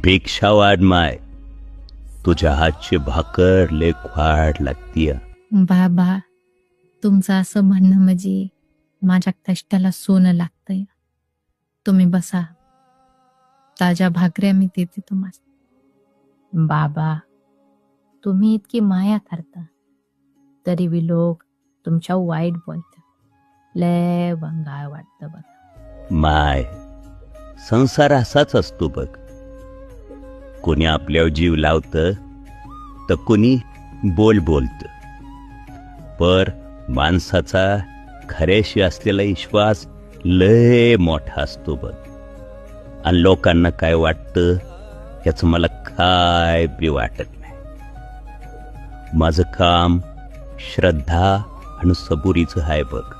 भिक्षा वाढ माय, तुझ्या हातची भाकर लय वाढ लागतीय. बाबा, तुमचं असं म्हणणं म्हणजे माझ्या कष्टाला सोनं लागतंय. तुम्ही बसा, ताज्या भाकऱ्या मी देते तुम्हाला. बाबा, तुम्ही इतकी माया करता तरी बी लोक तुमच्या वाईट बोलतात. लय वंगाळ वाटतं बघा. माय, संसार असाच असतो बघ. कोणी आपल्यावर जीव लावतं तर कोणी बोलतं. पर माणसाचा खऱ्याशी असलेला विश्वास लय मोठा असतो बघ. आणि लोकांना काय वाटतं याचं मला काय बी वाटत नाही. माझं काम श्रद्धा आणि सबुरीचं आहे बघ.